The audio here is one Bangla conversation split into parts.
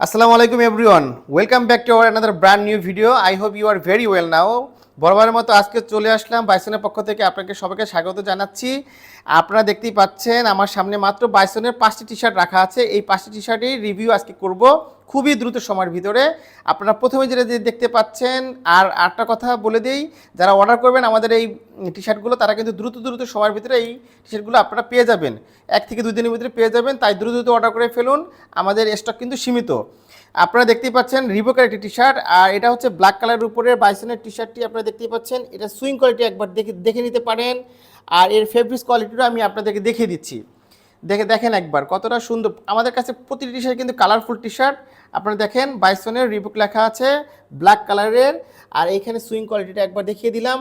Assalamu alaikum everyone. Welcome back to our another brand new video. I hope you are very well now. বরাবরের মতো আজকে চলে আসলাম বাইসনের পক্ষ থেকে আপনাকে সবাইকে স্বাগত জানাচ্ছি। আপনারা দেখতেই পাচ্ছেন আমার সামনে মাত্র বাইসনের 5টি টি-শার্ট রাখা আছে। এই 5টি টি-শার্টের রিভিউ আজকে করব খুবই দ্রুত সময়ের ভিতরে। আপনারা প্রথমে যেটা দেখতে পাচ্ছেন আর আরেকটা কথা বলে দেই, যারা অর্ডার করবেন আমাদের এই টি-শার্টগুলো তারা কিন্তু দ্রুত সময়ের ভিতরে এই টি-শার্টগুলো আপনারা পেয়ে যাবেন। 1 থেকে 2 দিনের ভিতরে পেয়ে যাবেন, তাই দ্রুত অর্ডার করে ফেলুন। আমাদের স্টক কিন্তু সীমিত। আপনারা দেখতেই পাচ্ছেন রিবকের একটি টি-শার্ট, আর এটা হচ্ছে ব্ল্যাক কালারের উপরে বাইসনের টি-শার্টটি আপনারা দেখতেই পাচ্ছেন। এটা সুইং কোয়ালিটি একবার দেখে নিতে পারেন, আর এর ফেব্রিক্স কোয়ালিটিটা আমি আপনাদেরকে দেখিয়ে দিচ্ছি। দেখেন একবার কতটা সুন্দর। আমাদের কাছে প্রতিটি টি-শার্ট কিন্তু কালারফুল টি-শার্ট। আপনারা দেখেন বাইসনের রিবক লেখা আছে ব্ল্যাক কালারের, আর এইখানে সুইং কোয়ালিটিটা একবার দেখিয়ে দিলাম।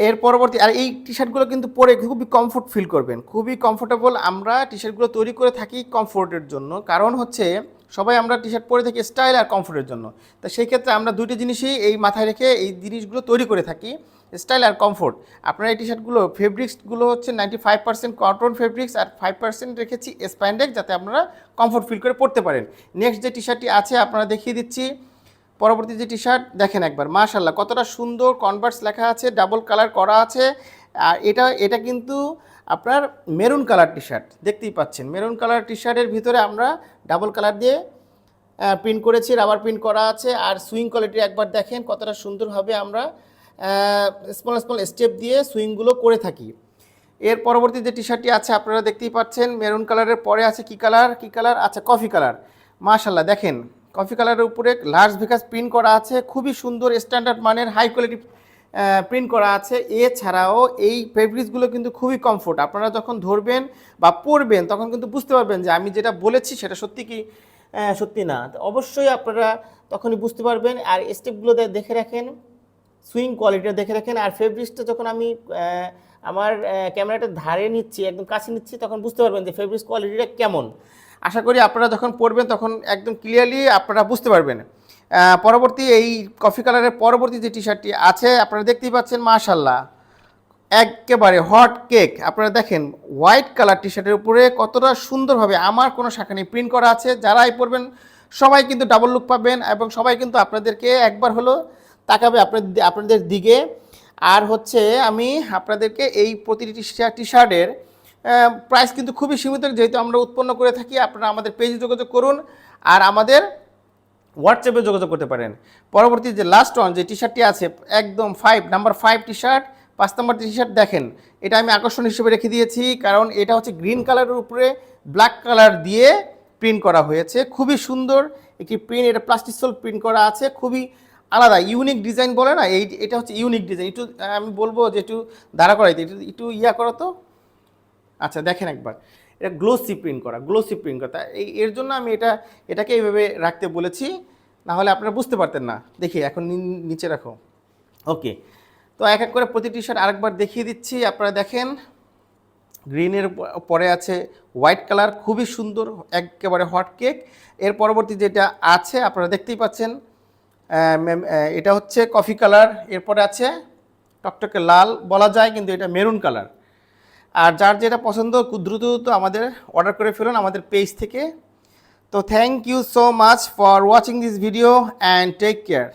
এর পরবর্তী আর এই টি-শার্টগুলো কিন্তু পরে খুবই কমফোর্ট ফিল করবেন, খুবই কমফোর্টেবল। আমরা টি-শার্টগুলো তৈরি করে থাকি কমফোর্টের জন্য, কারণ হচ্ছে সবাই আমরা টি-শার্ট পরে থাকি স্টাইল আর কমফোর্টের জন্য। তো সেই ক্ষেত্রে আমরা দুইটি জিনিসই এই মাথায় রেখে এই জিনিসগুলো তৈরি করে থাকি, স্টাইল আর কমফোর্ট। আপনারা এই টি-শার্টগুলো ফেব্রিক্সগুলো হচ্ছে 95% কটন ফেব্রিক্স আর 5% রেখেছি স্প্যান্ডেক্স, যাতে আপনারা কমফোর্ট ফিল করে পরতে পারেন। নেক্সট যে টি-শার্টটি আছে আপনারা দেখিয়ে দিচ্ছি। পরবর্তী যে টি-শার্ট দেখেন একবার, মাশাআল্লাহ কতটা সুন্দর, কনভার্স লেখা আছে, ডাবল কালার করা আছে। আর এটা কিন্তু আপনার মেরুন কালার টি-শার্ট দেখতেই পাচ্ছেন। মেরুন কালার টি-শার্টের ভিতরে আমরা ডাবল কালার দিয়ে প্রিন্ট করেছি, রাবার প্রিন্ট করা আছে। আর সুইং কোয়ালিটি একবার দেখেন কতটা সুন্দরভাবে আমরা স্মল স্টেপ দিয়ে সুইংগুলো করে থাকি। এর পরবর্তী যে টি-শার্টটি আছে আপনারা দেখতেই পাচ্ছেন, মেরুন কালারের পরে আছে কি কালার আচ্ছা কফি কালার। মাশাআল্লাহ দেখেন কফি কালারের উপরে লার্জ ভিকাস প্রিন্ট করা আছে, খুবই সুন্দর স্ট্যান্ডার্ড মানের হাই কোয়ালিটি প্রিন্ট করা আছে। এছাড়াও এই ফেব্রিক্সগুলো কিন্তু খুবই কমফোর্ট। আপনারা যখন ধরবেন বা পরবেন তখন কিন্তু বুঝতে পারবেন যে আমি যেটা বলেছি সেটা সত্যি কি সত্যি না, অবশ্যই আপনারা তখনই বুঝতে পারবেন। আর স্টেপগুলো দেখে রাখেন, সুইং কোয়ালিটিটা দেখে রাখেন। আর ফেব্রিক্সটা যখন আমি আমার ক্যামেরাটা ধারে নিচ্ছি, একদম কাছে নিচ্ছি, তখন বুঝতে পারবেন যে ফেব্রিক্স কোয়ালিটিটা কেমন। আশা করি আপনারা যখন পড়বেন তখন একদম ক্লিয়ারলি আপনারা বুঝতে পারবেন। পরবর্তী এই কফি কালারের পরবর্তী যে টি-শার্টটি আছে আপনারা দেখতেই পাচ্ছেন, মাশাআল্লাহ একেবারে হট কেক। আপনারা দেখেন হোয়াইট কালার টি-শার্টের উপরে কতটা সুন্দরভাবে আমার কোনো শাখা নেই প্রিন্ট করা আছে। যারাই পরবেন সবাই কিন্তু ডাবল লুক পাবেন, এবং সবাই কিন্তু আপনাদেরকে একবার হলো তাকাবে আপনাদের দিকে। আর হচ্ছে আমি আপনাদেরকে এই প্রতিটি টি-শার্টের প্রাইস কিন্তু খুবই সীমিত, যেহেতু আমরা উৎপন্ন করে থাকি। আপনারা আমাদের পেজে যোগাযোগ করুন আর আমাদের হোয়াটসঅ্যাপে যোগাযোগ করতে পারেন। পরবর্তী যে লাস্ট ওয়ান যে টি-শার্টটি আছে একদম নাম্বার 5 টি-শার্ট, 5 নম্বর টি-শার্ট দেখেন, এটা আমি আকর্ষণ হিসেবে রেখে দিয়েছি, কারণ এটা হচ্ছে গ্রিন কালারের উপরে ব্ল্যাক কালার দিয়ে প্রিন্ট করা হয়েছে। খুবই সুন্দর একটি প্রিন্ট, এটা প্লাস্টিক সোল প্রিন্ট করা আছে, খুবই আলাদা ইউনিক ডিজাইন বলে না, এটা হচ্ছে ইউনিক ডিজাইন। একটু আমি বলবো যে একটু দাঁড়া করাইতে, একটু করো তো। আচ্ছা দেখেন একবার, এটা গ্লোসি প্রিন্ট করা এর জন্য আমি এটাকে এইভাবে রাখতে বলেছি, না হলে আপনারা বুঝতে পারতেন না। দেখি এখন নিচে রাখো। ওকে, তো এক এক করে প্রতি টি-শার্ট আরেকবার দেখিয়ে দিচ্ছি। আপনারা দেখেন গ্রিনের পরে আছে হোয়াইট কালার, খুবই সুন্দর একেবারে হট কেক। এর পরবর্তী যেটা আছে আপনারা দেখতেই পাচ্ছেন, এটা হচ্ছে কফি কালার। এরপরে আছে টকটকে লাল বলা যায়, কিন্তু এটা মেরুন কালার। আর যার যেটা পছন্দ দ্রুত আমাদের অর্ডার করে ফেলুন আমাদের পেজ থেকে। তো thank you so much for watching this video and take care.